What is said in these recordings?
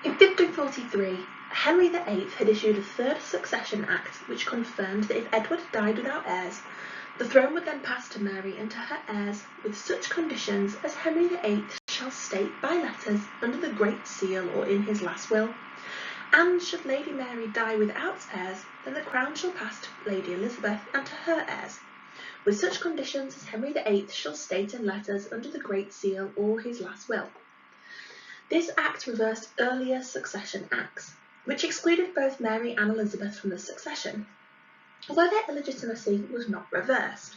In 1543, Henry VIII had issued a third succession act which confirmed that if Edward died without heirs, the throne would then pass to Mary and to her heirs with such conditions as Henry VIII shall state by letters under the Great Seal or in his last will, and should Lady Mary die without heirs, then the crown shall pass to Lady Elizabeth and to her heirs, with such conditions as Henry VIII shall state in letters under the Great Seal or his last will. This act reversed earlier succession acts, which excluded both Mary and Elizabeth from the succession, although their illegitimacy was not reversed.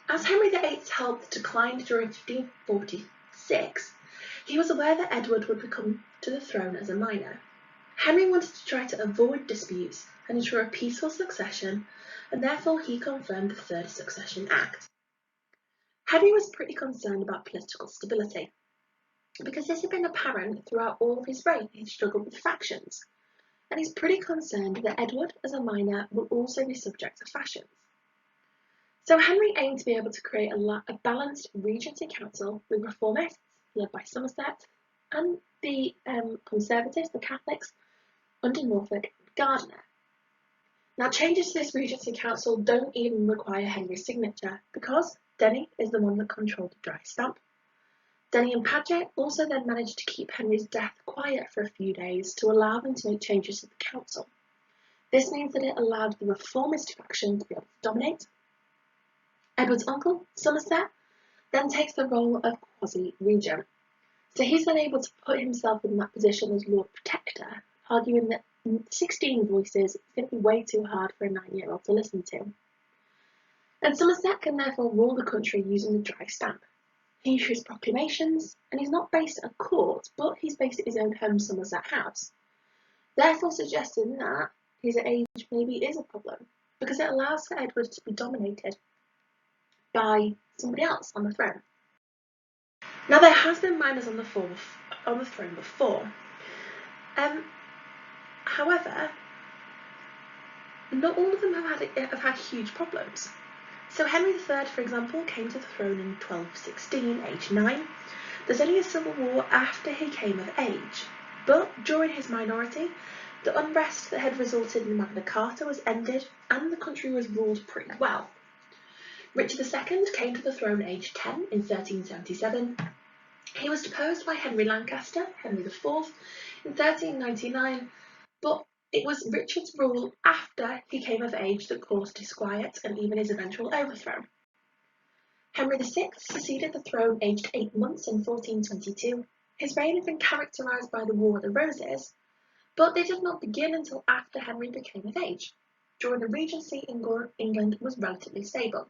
As Henry VIII's health declined during 1546, he was aware that Edward would come to the throne as a minor. Henry wanted to try to avoid disputes and ensure a peaceful succession, and therefore he confirmed the Third Succession Act. Henry was pretty concerned about political stability, because this had been apparent throughout all of his reign. He struggled with factions, and he's pretty concerned that Edward, as a minor, will also be subject to factions. So Henry aimed to be able to create a balanced regency council with reformists, led by Somerset, and the Conservatives, the Catholics, under Norfolk and Gardiner. Now, changes to this regency council don't even require Henry's signature, because Denny is the one that controlled the dry stamp. Denny and Paget also then managed to keep Henry's death quiet for a few days to allow them to make changes to the council. This means that it allowed the reformist faction to be able to dominate. Edward's uncle, Somerset, then takes the role of quasi-regent. So he's then able to put himself in that position as Lord Protector, arguing that 16 voices is going to be way too hard for a 9-year-old to listen to. And Somerset can therefore rule the country using the dry stamp. He issues proclamations, and he's not based at a court, but he's based at his own home, Somerset House, therefore suggesting that his age maybe is a problem, because it allows for Edward to be dominated by somebody else on the throne. Now, there has been minors on the throne before. However, not all of them have had huge problems. So Henry III, for example, came to the throne in 1216, age 9. There's only a civil war after he came of age, but during his minority, the unrest that had resulted in Magna Carta was ended and the country was ruled pretty well. Richard II came to the throne aged 10 in 1377. He was deposed by Henry Lancaster, Henry IV, in 1399, but it was Richard's rule after he came of age that caused disquiet and even his eventual overthrow. Henry VI succeeded the throne aged 8 months in 1422. His reign had been characterised by the War of the Roses, but they did not begin until after Henry became of age. During the Regency, England was relatively stable.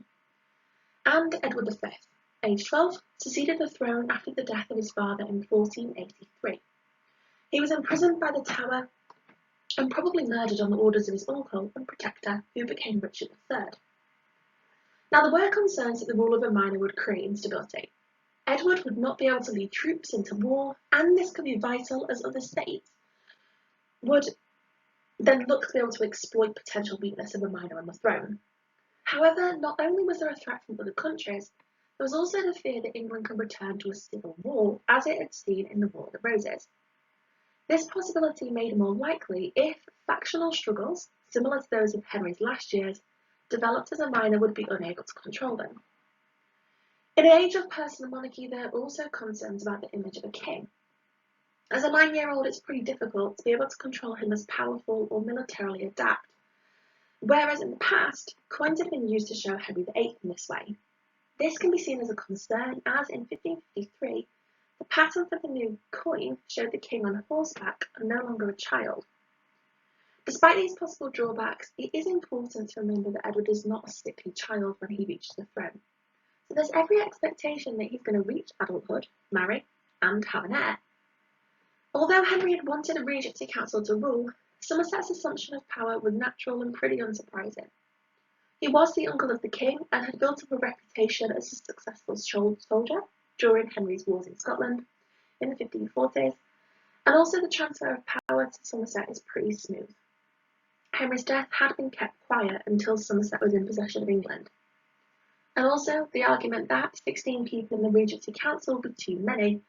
And Edward V, aged 12, succeeded the throne after the death of his father in 1483. He was imprisoned by the Tower and probably murdered on the orders of his uncle and protector, who became Richard III. Now, there were concerns that the rule of a minor would create instability. Edward would not be able to lead troops into war, and this could be vital as other states would then look to be able to exploit potential weakness of a minor on the throne. However, not only was there a threat from other countries, there was also the fear that England could return to a civil war, as it had seen in the War of the Roses. This possibility made more likely if factional struggles, similar to those of Henry's last years, developed as a minor would be unable to control them. In an age of personal monarchy, there are also concerns about the image of a king. As a 9-year-old, it's pretty difficult to be able to control him as powerful or militarily adept, whereas in the past, coins have been used to show Henry VIII in this way. This can be seen as a concern, as in 1553, the pattern for the new coin showed the king on horseback and no longer a child. Despite these possible drawbacks, it is important to remember that Edward is not a sickly child when he reaches the throne. So there's every expectation that he's going to reach adulthood, marry, and have an heir. Although Henry had wanted a regency council to rule, Somerset's assumption of power was natural and pretty unsurprising. He was the uncle of the king and had built up a reputation as a successful soldier during Henry's wars in Scotland in the 1540s, and also the transfer of power to Somerset is pretty smooth. Henry's death had been kept quiet until Somerset was in possession of England. And also the argument that 16 people in the Regency Council would be too many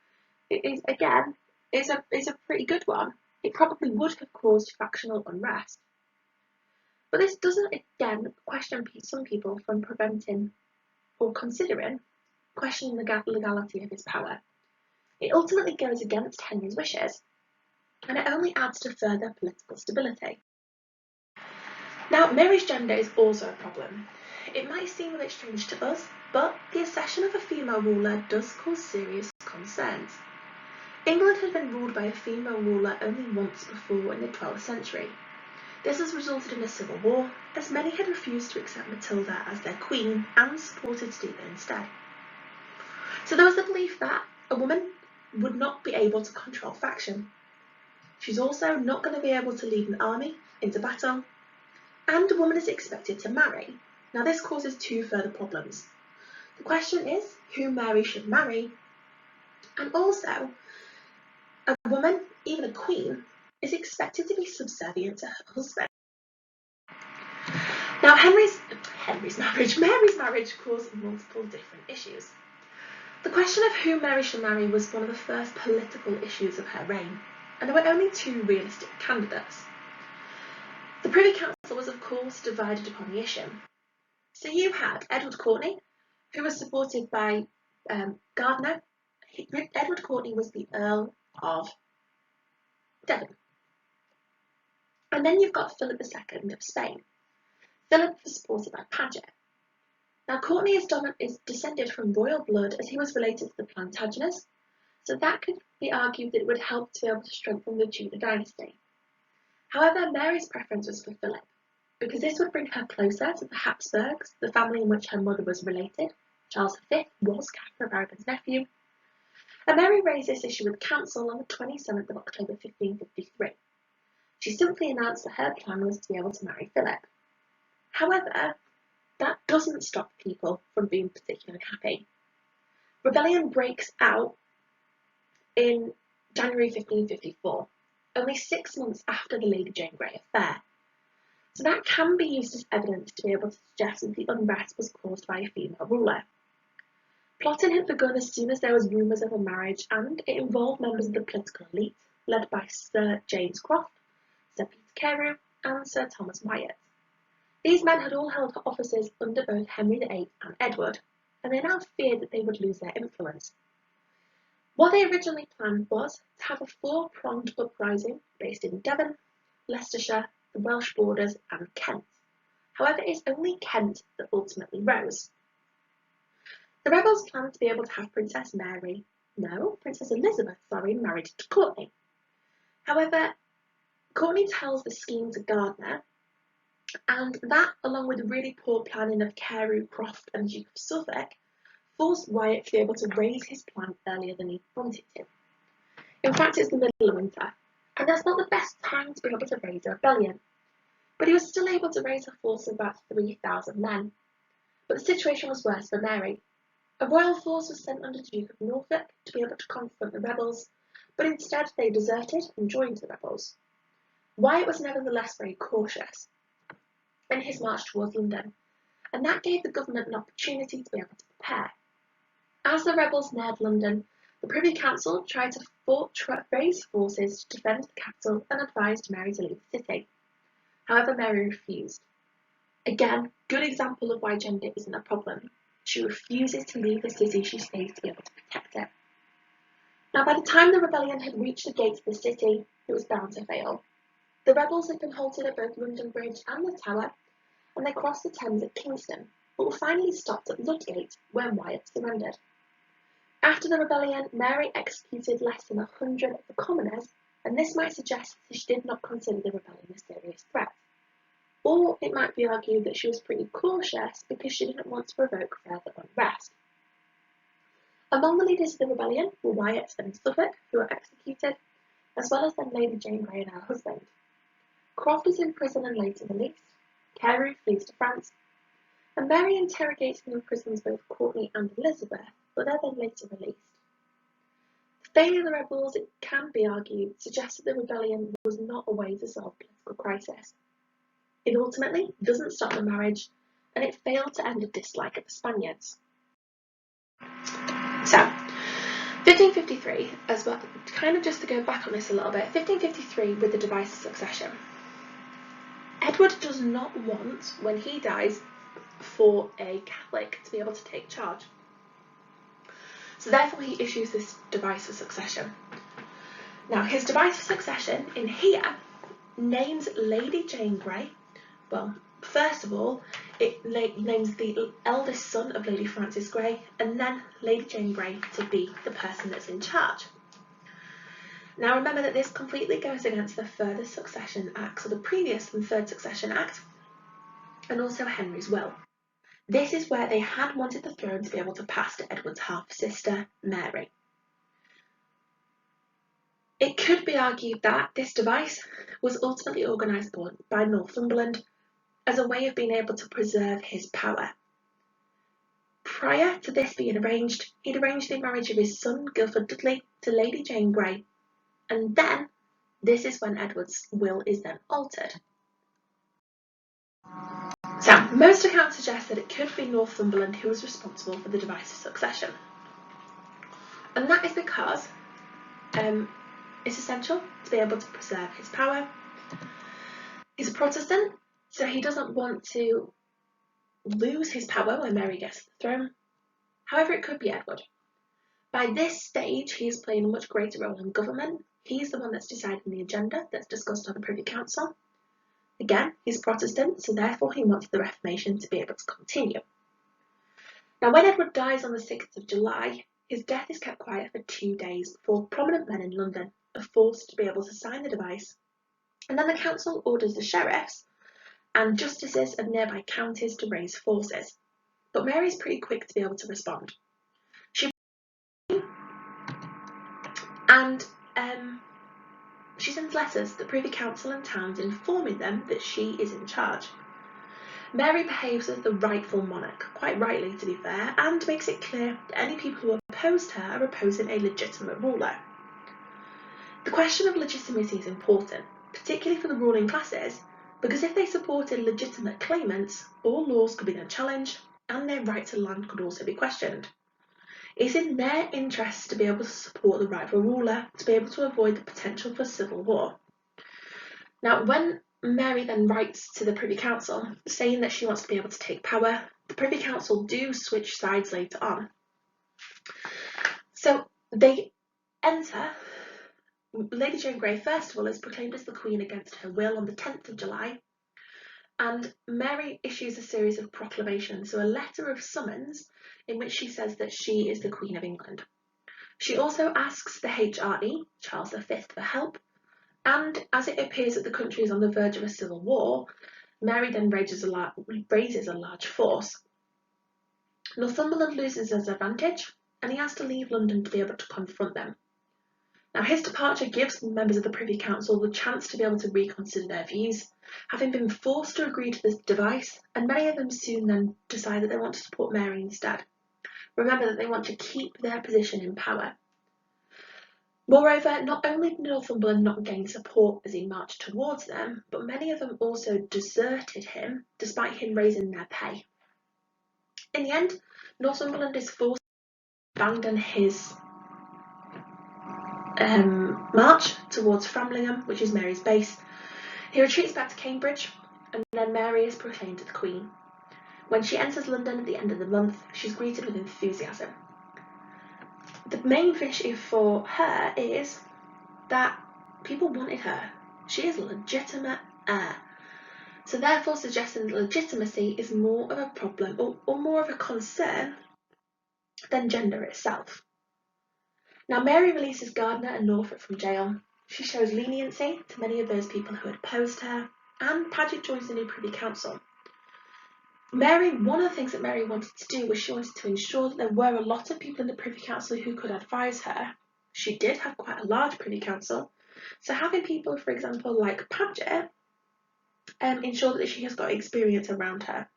is again is a pretty good one. It probably would have caused factional unrest. But this doesn't, again, question some people from preventing or considering questioning the legality of his power. It ultimately goes against Henry's wishes, and it only adds to further political stability. Now, Mary's gender is also a problem. It might seem a bit strange to us, but the accession of a female ruler does cause serious concerns. England had been ruled by a female ruler only once before in the 12th century. This has resulted in a civil war, as many had refused to accept Matilda as their queen and supported Stephen instead. So there was the belief that a woman would not be able to control faction. She's also not going to be able to lead an army into battle, and a woman is expected to marry. Now this causes two further problems. The question is who Mary should marry, and also a woman, even a queen, is expected to be subservient to her husband. Now Mary's marriage caused multiple different issues. The question of who Mary should marry was one of the first political issues of her reign, and there were only two realistic candidates. The Privy Council was of course divided upon the issue. So you had Edward Courtenay, who was supported by Gardiner. Edward Courtenay was the Earl of Devon. And then you've got Philip II of Spain. Philip was supported by Paget. Now Courtenay is descended from royal blood as he was related to the Plantagenets, so that could be argued that it would help to be able to strengthen the Tudor dynasty. However, Mary's preference was for Philip, because this would bring her closer to the Habsburgs, the family in which her mother was related. Charles V was Catherine of Aragon's nephew, and Mary raised this issue with council on the 27th of October 1553. She simply announced that her plan was to be able to marry Philip. However, that doesn't stop people from being particularly happy. Rebellion breaks out in January 1554, only 6 months after the Lady Jane Grey affair. So that can be used as evidence to be able to suggest that the unrest was caused by a female ruler. Plotting had begun as soon as there was rumours of a marriage, and it involved members of the political elite, led by Sir James Croft, Sir Peter Carew, and Sir Thomas Wyatt. These men had all held offices under both Henry VIII and Edward, and they now feared that they would lose their influence. What they originally planned was to have a four-pronged uprising based in Devon, Leicestershire, the Welsh borders, and Kent. However, it's only Kent that ultimately rose. The rebels planned to be able to have Princess Elizabeth, married to Courtenay. However, Courtenay tells the scheme to Gardiner, and that, along with really poor planning of Carew, Croft, and Duke of Suffolk, forced Wyatt to be able to raise his plan earlier than he wanted to. In fact, it's the middle of winter, and that's not the best time to be able to raise a rebellion. But he was still able to raise a force of about 3,000 men. But the situation was worse for Mary. A royal force was sent under the Duke of Norfolk to be able to confront the rebels, but instead they deserted and joined the rebels. Wyatt was nevertheless very cautious in his march towards London, and that gave the government an opportunity to be able to prepare. As the rebels neared London, the Privy Council tried to raise forces to defend the capital and advised Mary to leave the city. However, Mary refused. Again, good example of why gender isn't a problem. She refuses to leave the city she stays to be able to protect it. Now, by the time the rebellion had reached the gates of the city, it was bound to fail. The rebels had been halted at both London Bridge and the Tower, and they crossed the Thames at Kingston, but were finally stopped at Ludgate, where Wyatt surrendered. After the rebellion, Mary executed less than 100 of the commoners, and this might suggest that she did not consider the rebellion a serious threat. Or it might be argued that she was pretty cautious because she didn't want to provoke further unrest. Among the leaders of the rebellion were Wyatt and Suffolk, who were executed, as well as then Lady Jane Grey and her husband. Croft was in prison and later released. Carew flees to France, and Mary interrogates and imprisons both Courtenay and Elizabeth, but they're then later released. The failure of the rebels, it can be argued, suggests that the rebellion was not a way to solve a political crisis. It ultimately doesn't stop the marriage, and it failed to end a dislike of the Spaniards. So, 1553 as well, kind of just to go back on this a little bit, 1553 with the device of succession. Edward does not want, when he dies, for a Catholic to be able to take charge. So therefore he issues this device of succession. Now his device of succession in here names Lady Jane Grey. Well, first of all, it names the eldest son of Lady Frances Grey, and then Lady Jane Grey to be the person that's in charge. Now remember that this completely goes against the Further Succession Act, so the previous and Third Succession Act, and also Henry's will. This is where they had wanted the throne to be able to pass to Edward's half-sister, Mary. It could be argued that this device was ultimately organised by Northumberland as a way of being able to preserve his power. Prior to this being arranged, he'd arranged the marriage of his son, Guildford Dudley, to Lady Jane Grey, and then this is when Edward's will is then altered. So, most accounts suggest that it could be Northumberland who was responsible for the device of succession. And that is because it's essential to be able to preserve his power. He's a Protestant, so he doesn't want to lose his power when Mary gets to the throne. However, it could be Edward. By this stage, he is playing a much greater role in government. He's the one that's deciding the agenda that's discussed on the Privy Council. Again, he's Protestant, so therefore he wanted the Reformation to be able to continue. Now, when Edward dies on the 6th of July, his death is kept quiet for 2 days before prominent men in London are forced to be able to sign the device, and then the council orders the sheriffs and justices of nearby counties to raise forces. But Mary's pretty quick to be able to respond. She sends letters to the Privy Council and towns informing them that she is in charge. Mary behaves as the rightful monarch, quite rightly to be fair, and makes it clear that any people who opposed her are opposing a legitimate ruler. The question of legitimacy is important, particularly for the ruling classes, because if they supported legitimate claimants, all laws could be then challenged and their right to land could also be questioned. It's in their interest to be able to support the rightful ruler, to be able to avoid the potential for civil war. Now, when Mary then writes to the Privy Council saying that she wants to be able to take power, the Privy Council do switch sides later on. So they enter. Lady Jane Grey, first of all, is proclaimed as the Queen against her will on the 10th of July, and Mary issues a series of proclamations, so a letter of summons in which she says that she is the Queen of England. She also asks the HRE, Charles V, for help, and as it appears that the country is on the verge of a civil war, Mary then raises a large force. Northumberland loses his advantage, and he has to leave London to be able to confront them. Now, his departure gives members of the Privy Council the chance to be able to reconsider their views, having been forced to agree to this device, and many of them soon then decide that they want to support Mary instead. Remember that they want to keep their position in power. Moreover, not only did Northumberland not gain support as he marched towards them, but many of them also deserted him, despite him raising their pay. In the end, Northumberland is forced to abandon his march towards Framlingham, which is Mary's base. He retreats back to Cambridge, and then Mary is proclaimed the Queen. When she enters London at the end of the month, she's greeted with enthusiasm. The main issue for her is that people wanted her. She is a legitimate heir. So therefore suggesting that legitimacy is more of a problem or more of a concern than gender itself. Now, Mary releases Gardiner and Norfolk from jail. She shows leniency to many of those people who had opposed her, and Paget joins the new Privy Council. One of the things that Mary wanted to do was she wanted to ensure that there were a lot of people in the Privy Council who could advise her. She did have quite a large Privy Council, so having people, for example, like Paget, ensure that she has got experience around her.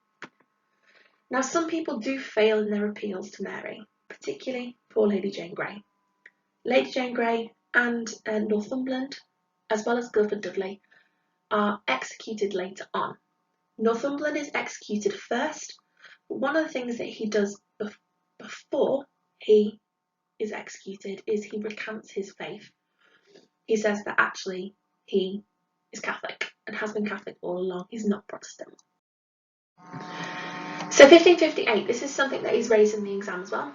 Now, some people do fail in their appeals to Mary, particularly for Lady Jane Grey. Lady Jane Grey and Northumberland, as well as Guildford Dudley, are executed later on. Northumberland is executed first, but one of the things that he does before he is executed is he recants his faith. He says that actually he is Catholic and has been Catholic all along. He's not Protestant. So 1558, this is something that is raised in the exam as well.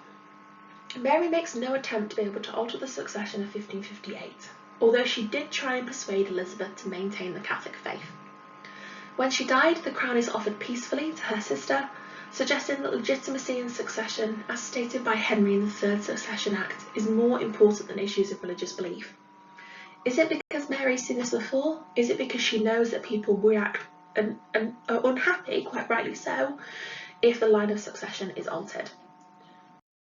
Mary makes no attempt to be able to alter the succession of 1558, although she did try and persuade Elizabeth to maintain the Catholic faith. When she died, the crown is offered peacefully to her sister, suggesting that legitimacy and succession, as stated by Henry in the Third Succession Act, is more important than issues of religious belief. Is it because Mary's seen this before? Is it because she knows that people react and are unhappy, quite rightly so, if the line of succession is altered?